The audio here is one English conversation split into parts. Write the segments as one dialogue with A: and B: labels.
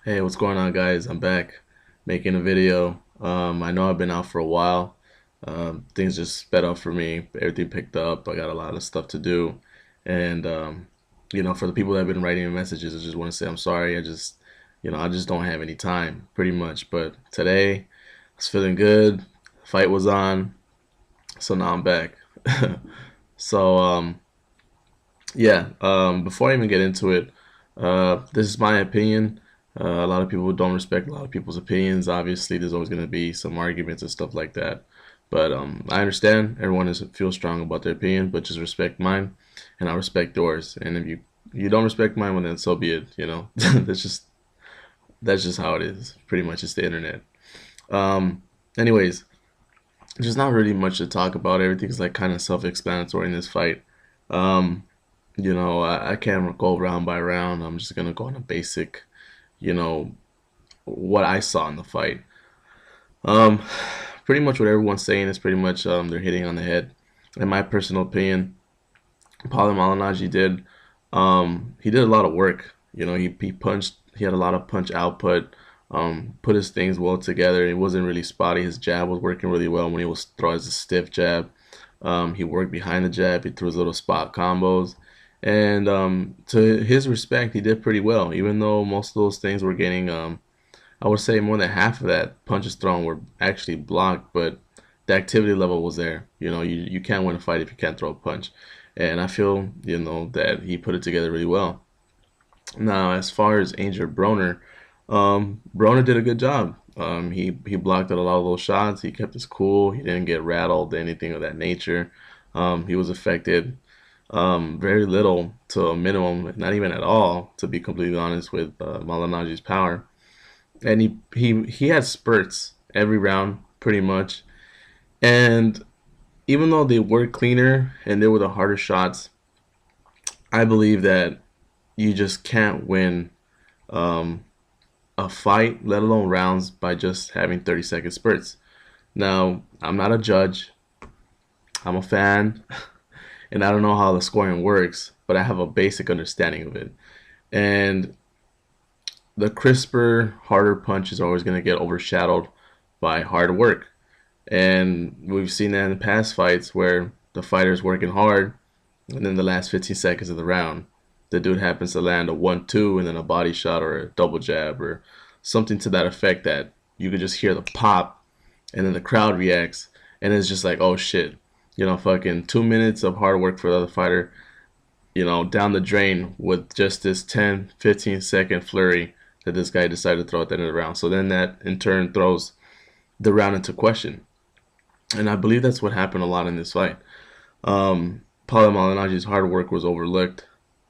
A: Hey, what's going on, guys? I'm back making a video. I know I've been out for a while. Things just sped up for me. Everything picked up. I got a lot of stuff to do. And, for the people that have been writing me messages, I just want to say I'm sorry. I just don't have any time, pretty much. But today, I was feeling good. Fight was on. So now I'm back. So, before I even get into it, this is my opinion. A lot of people don't respect a lot of people's opinions. Obviously, there's always going to be some arguments and stuff like that. But I understand everyone feels strong about their opinion, but just respect mine, and I respect yours. And if you don't respect mine, well then so be it. That's just how it is. Pretty much, it's the internet. Um, Anyways, there's not really much to talk about. Everything's like kind of self-explanatory in this fight. Um, I can't go round by round. I'm just gonna go on a basic, you know, what I saw in the fight. Um, Pretty much what everyone's saying is pretty much they're hitting on the head. In my personal opinion, Paulie Malignaggi he did a lot of work. He punched. He had a lot of punch output. Put his things well together. He wasn't really spotty. His jab was working really well when he was throwing his stiff jab. He worked behind the jab. He threw his little spot combos. And to his respect, he did pretty well, even though most of those things were getting, I would say more than half of that punches thrown were actually blocked, but the activity level was there. You can't win a fight if you can't throw a punch. And I feel, that he put it together really well. Now, as far as Adrien Broner, Broner did a good job. He blocked out a lot of those shots. He kept his cool. He didn't get rattled, anything of that nature. He was affected very little to a minimum, not even at all, to be completely honest, with Malignaggi's power. And he had spurts every round, pretty much. And even though they were cleaner and they were the harder shots, I believe that you just can't win um, a fight, let alone rounds, by just having 30-second spurts. Now, I'm not a judge. I'm a fan, and I don't know how the scoring works, but I have a basic understanding of it. And the crisper, harder punch is always going to get overshadowed by hard work. And we've seen that in past fights where the fighter's working hard, and then the last 15 seconds of the round, the dude happens to land a 1-2 and then a body shot or a double jab or something to that effect that you could just hear the pop, and then the crowd reacts, and it's just like, oh shit, fucking 2 minutes of hard work for the other fighter, down the drain with just this 10, 15-second flurry that this guy decided to throw at the end of the round. So then that in turn throws the round into question. And I believe that's what happened a lot in this fight. Paulie Malignaggi's hard work was overlooked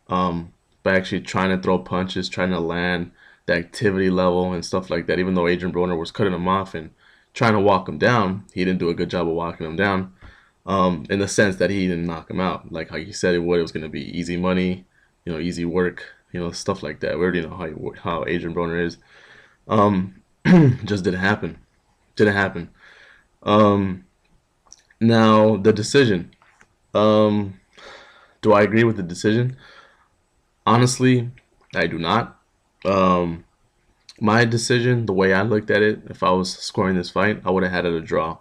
A: by actually trying to throw punches, trying to land the activity level and stuff like that. Even though Adrien Broner was cutting him off and trying to walk him down, he didn't do a good job of walking him down. In the sense that he didn't knock him out, like how he said it would. It was going to be easy money, easy work, stuff like that. We already know how Adrien Broner is. Um, just didn't happen. Didn't happen. Um, Now the decision. Um, do I agree with the decision? Honestly, I do not. Um, my decision, the way I looked at it, if I was scoring this fight, I would have had it a draw.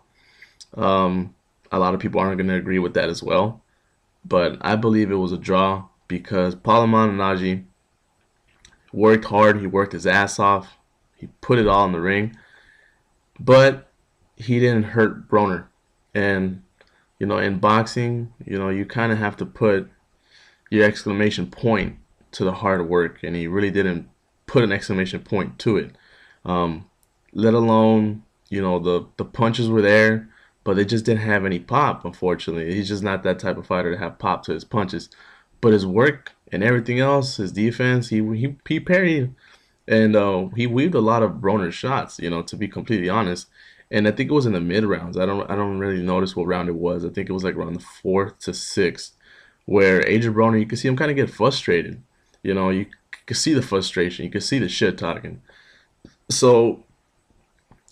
A: Um, a lot of people aren't going to agree with that as well, but I believe it was a draw because Paulie Malignaggi worked hard. He worked his ass off. He put it all in the ring, but he didn't hurt Broner. And in boxing, you kind of have to put your exclamation point to the hard work, and he really didn't put an exclamation point to it. Um, Let alone, the punches were there, but they just didn't have any pop. Unfortunately, he's just not that type of fighter to have pop to his punches. But his work and everything else, his defense, he parried, and he weaved a lot of Broner's shots. To be completely honest. And I think it was in the mid rounds. I don't really notice what round it was. I think it was like around the fourth to sixth, where Adrien Broner, you could see him kind of get frustrated. You could see the frustration. You could see the shit talking. So,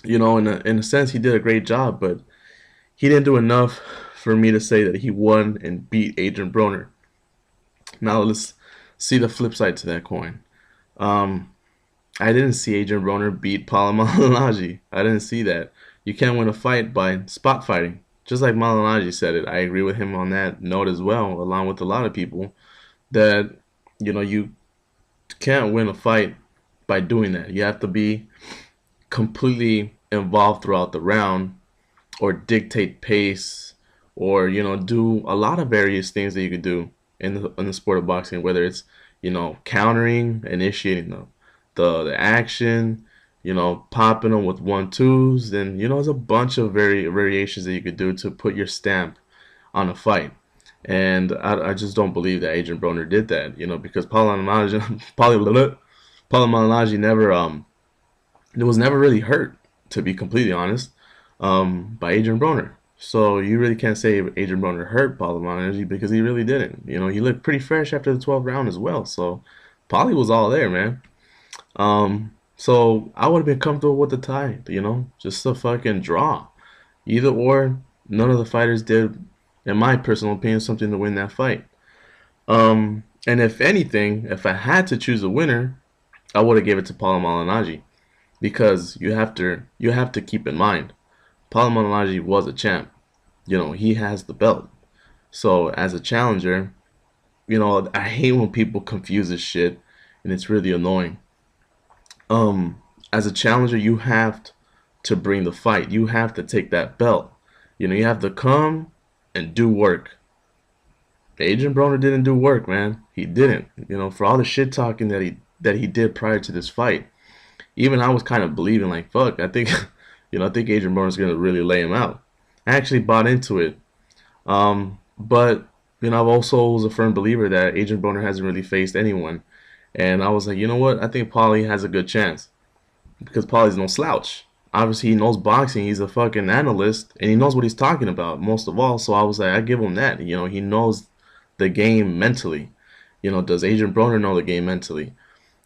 A: in a sense, he did a great job, but he didn't do enough for me to say that he won and beat Adrien Broner. Now let's see the flip side to that coin. Um, I didn't see Adrien Broner beat Paulie Malignaggi. I didn't see that. You can't win a fight by spot fighting. Just like Malignaggi said it. I agree with him on that note as well, along with a lot of people, that you can't win a fight by doing that. You have to be completely involved throughout the round, or dictate pace, or do a lot of various things that you could do in the sport of boxing, whether it's countering, initiating the action, popping them with 1-2s. Then there's a bunch of variations that you could do to put your stamp on a fight. And I just don't believe that Adrien Broner did that, because Paulie Malignaggi never it was never really hurt, to be completely honest, by Adrien Broner. So you really can't say Adrien Broner hurt Paulie Malignaggi, because he really didn't. He looked pretty fresh after the 12th round as well. So Paulie was all there, man. So I would have been comfortable with the tie, just a fucking draw. Either or, none of the fighters did, in my personal opinion, something to win that fight. And if anything, if I had to choose a winner, I would have gave it to Paulie Malignaggi, because you have to keep in mind, Paulie Malignaggi was a champ. He has the belt. So as a challenger, I hate when people confuse this shit, and it's really annoying. As a challenger, you have to bring the fight. You have to take that belt. You have to come and do work. Adrien Broner didn't do work, man. He didn't. For all the shit talking that he did prior to this fight, even I was kind of believing, like, fuck, I think I think Adrien Broner's gonna really lay him out. I actually bought into it. But I've also was a firm believer that Adrien Broner hasn't really faced anyone. And I was like, you know what? I think Paulie has a good chance, because Paulie's no slouch. Obviously, he knows boxing. He's a fucking analyst, and he knows what he's talking about, most of all. So I was like, I give him that. He knows the game mentally. Does Adrien Broner know the game mentally?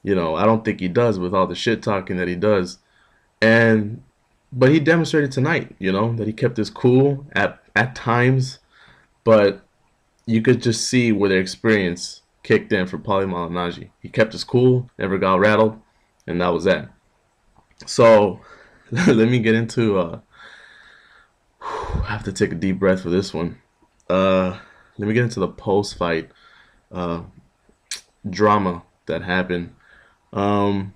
A: I don't think he does, with all the shit talking that he does. But he demonstrated tonight, that he kept his cool at times, but you could just see where the experience kicked in for Paulie Malignaggi. He kept his cool, never got rattled, and that was that. So let me get into. I have to take a deep breath for this one. Let me get into the post-fight uh, drama that happened. Um,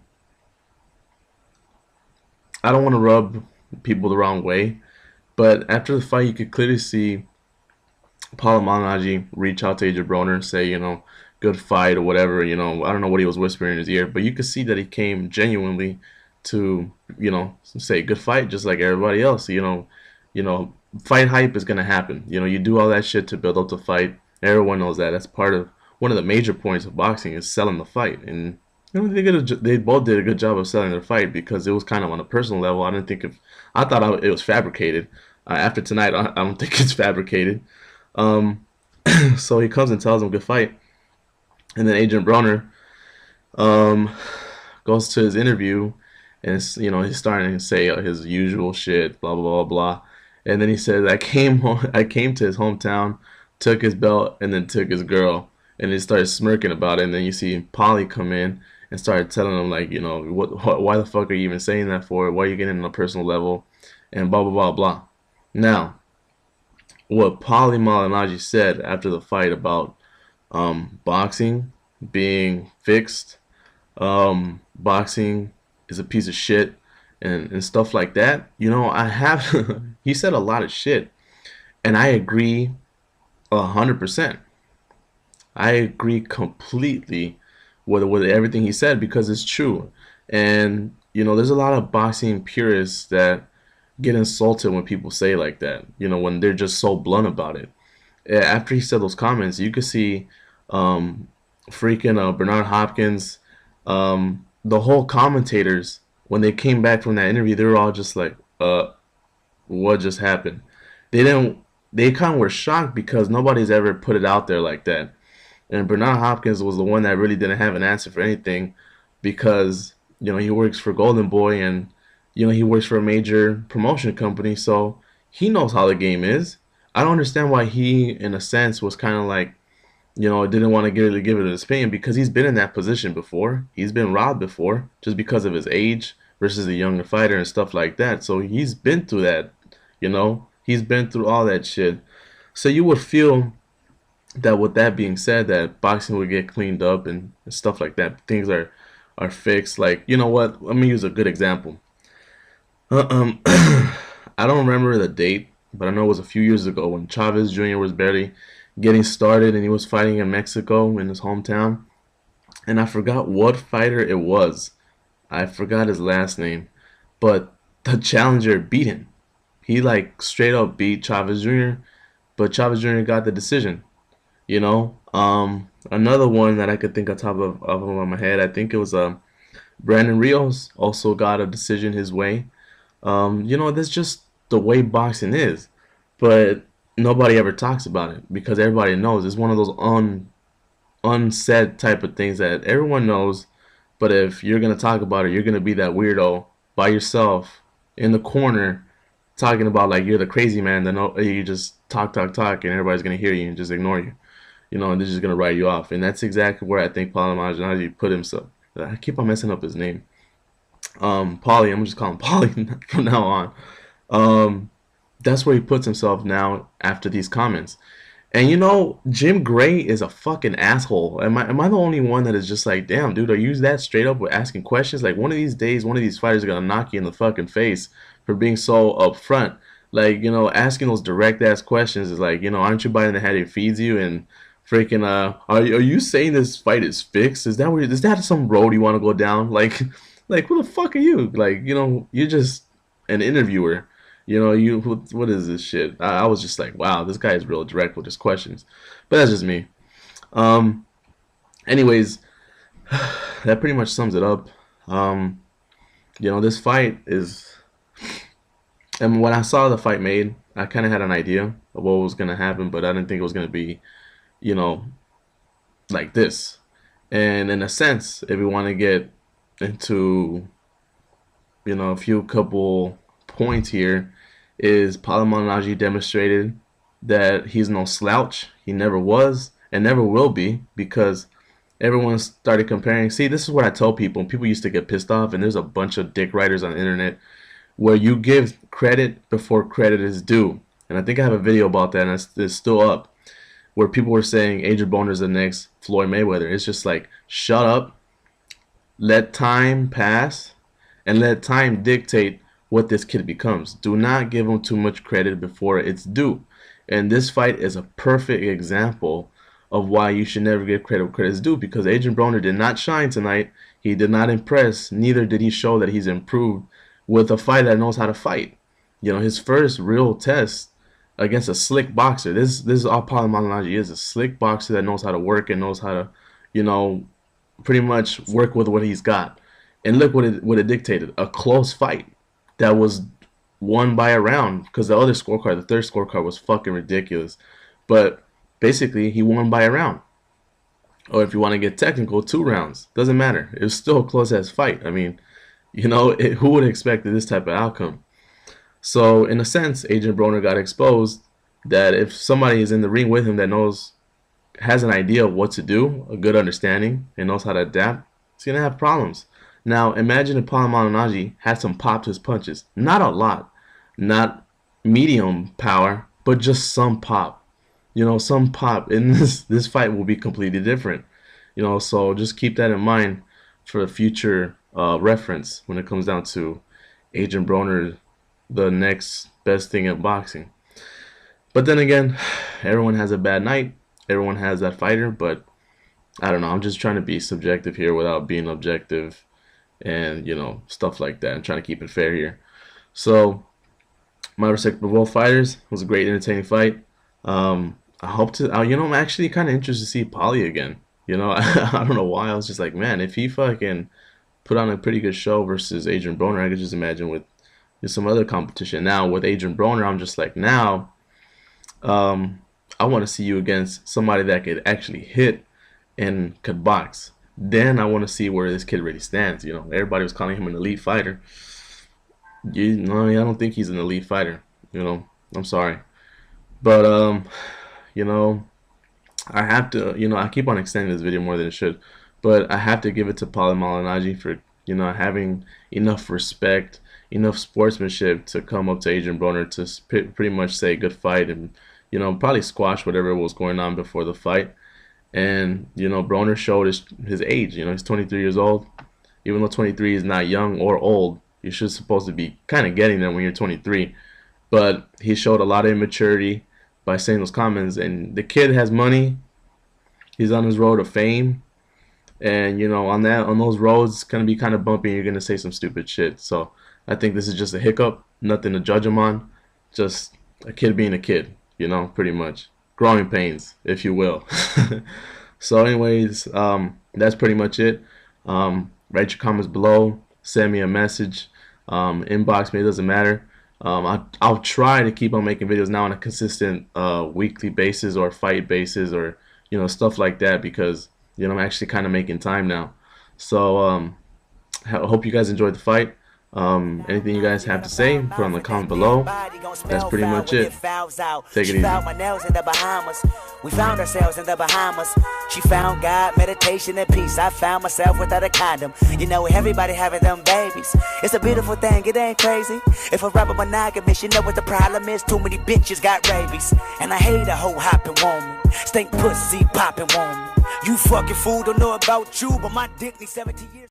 A: I don't want to rub people the wrong way, but after the fight, you could clearly see Paulie Malignaggi reach out to Adrien Broner, say, good fight or whatever. I don't know what he was whispering in his ear, but you could see that he came genuinely to, say good fight, just like everybody else. Fight hype is gonna happen. You do all that shit to build up the fight. Everyone knows that. That's part of one of the major points of boxing, is selling the fight. And they both did a good job of selling their fight, because it was kind of on a personal level. I thought it was fabricated. After tonight, I don't think it's fabricated. Um, so he comes and tells him good fight, and then Adrien Broner um, goes to his interview, and he's starting to say his usual shit, blah blah blah blah, and then he says, I came to his hometown, took his belt, and then took his girl, and he started smirking about it. And then you see Paulie come in and started telling him, like, why the fuck are you even saying that for? Why are you getting on a personal level, and blah blah blah blah. Now, what Paulie Malignaggi said after the fight about boxing being fixed, boxing is a piece of shit, and stuff like that. I have he said a lot of shit, and I agree 100%. I agree completely with everything he said, because it's true. And there's a lot of boxing purists that get insulted when people say like that. When they're just so blunt about it. After he said those comments, you could see um, freaking Bernard Hopkins, the whole commentators, when they came back from that interview, they were all just like, what just happened? They didn't. They kind of were shocked, because nobody's ever put it out there like that. And Bernard Hopkins was the one that really didn't have an answer for anything, because he works for Golden Boy, and he works for a major promotion company, so he knows how the game is. I don't understand why he, in a sense, was kind of like didn't want to give it his opinion because he's been in that position before. He's been robbed before just because of his age versus a younger fighter and stuff like that. So he's been through that, He's been through all that shit. So you would feel that with that being said, that boxing would get cleaned up and stuff like that. Things are fixed. Like, you know what? Let me use a good example. I don't remember the date, but I know it was a few years ago when Chavez Jr. was barely getting started and he was fighting in Mexico in his hometown. And I forgot what fighter it was. I forgot his last name, but the challenger beat him. He like straight up beat Chavez Jr., but Chavez Jr. got the decision. Another one that I could think on top of my head, I think it was Brandon Rios also got a decision his way. That's just the way boxing is. But nobody ever talks about it because everybody knows it's one of those unsaid type of things that everyone knows. But if you're gonna talk about it, you're gonna be that weirdo by yourself in the corner talking about like you're the crazy man. Then you just talk, and everybody's gonna hear you and just ignore you. And they're just gonna write you off. And that's exactly where I think Paulie Malignaggi put himself. I keep on messing up his name. Paulie, I'm just calling Paulie from now on. That's where he puts himself now after these comments. And Jim Gray is a fucking asshole. Am I the only one that is just like, damn, dude, are you that straight up with asking questions? Like one of these days, one of these fighters are gonna knock you in the fucking face for being so upfront. Like, asking those direct ass questions is like, aren't you biting the hand that feeds you? And freaking, are you saying this fight is fixed? Is that some road you want to go down? Like, like who the fuck are you? Like, you're just an interviewer. What is this shit? I was just like, wow, this guy is real direct with his questions. But that's just me. Um, anyways, that pretty much sums it up. This fight is, and when I saw the fight made, I kind of had an idea of what was gonna happen, but I didn't think it was gonna be, you know, like this. And in a sense, if we want to get into, a few couple points here, is Paulie Malignaggi demonstrated that he's no slouch. He never was and never will be because everyone started comparing. See, this is what I tell people. People used to get pissed off, and there's a bunch of dick writers on the internet where you give credit before credit is due. And I think I have a video about that, and it's still up, where people were saying Adrien Broner is the next Floyd Mayweather. It's just like, shut up, let time pass, and let time dictate what this kid becomes. Do not give him too much credit before it's due. And this fight is a perfect example of why you should never give credit where credit is due, because Adrien Broner did not shine tonight. He did not impress. Neither did he show that he's improved with a fighter that knows how to fight. His first real test against a slick boxer. This is all Paulie Malignaggi is, a slick boxer that knows how to work and knows how to, pretty much work with what he's got. And look what it dictated. A close fight that was won by a round, because the other scorecard, the third scorecard, was fucking ridiculous. But basically, he won by a round. Or if you want to get technical, 2 rounds. Doesn't matter. It was still a close-ass fight. I mean, who would have expected this type of outcome? So, in a sense, Adrien Broner got exposed that if somebody is in the ring with him that has an idea of what to do, a good understanding, and knows how to adapt, he's going to have problems. Now, imagine if Paulie Malignaggi had some pop to his punches. Not a lot. Not medium power, but just some pop. Some pop. And this fight will be completely different. So just keep that in mind for future reference when it comes down to Adrien Broner, the next best thing in boxing. But then again, everyone has a bad night. Everyone has that fighter, but I don't know. I'm just trying to be subjective here without being objective and, stuff like that. I'm trying to keep it fair here. So, my respect for both fighters. It was a great, entertaining fight. I hope to, I'm actually kind of interested to see Paulie again. I don't know why. I was just like, man, if he fucking put on a pretty good show versus Adrien Broner, I could just imagine with some other competition. Now, with Adrien Broner, I'm just like, now, I want to see you against somebody that could actually hit and could box. Then I want to see where this kid really stands. Everybody was calling him an elite fighter. I don't think he's an elite fighter. I'm sorry, but I have to, I keep on extending this video more than it should, but I have to give it to Paulie Malignaggi for, having enough respect, enough sportsmanship to come up to Adrien Broner to pretty much say good fight and, probably squash whatever was going on before the fight. And, Broner showed his age. He's 23 years old. Even though 23 is not young or old, you're supposed to be kind of getting there when you're 23. But he showed a lot of immaturity by saying those comments. And the kid has money. He's on his road to fame. And, on those roads, it's going to be kind of bumpy. You're going to say some stupid shit. So I think this is just a hiccup. Nothing to judge him on. Just a kid being a kid, pretty much. Growing pains, if you will. So anyways, that's pretty much it. Write your comments below. Send me a message. Inbox me. It doesn't matter. I'll try to keep on making videos now on a consistent weekly basis or fight basis or stuff like that, because I'm actually kind of making time now. So I hope you guys enjoyed the fight. Anything you guys have to say, put on the comment below. That's pretty much it. Take it easy.
B: We found ourselves in the Bahamas. She found God, meditation, and peace. I found myself without a condom. Everybody having them babies. It's a beautiful thing, it ain't crazy. If a rapper monogamous, you know what the problem is. Too many bitches got rabies. And I hate a hoe hopping woman. Stink pussy popping woman. You fucking fool, don't know about you, but my dick needs 17 years.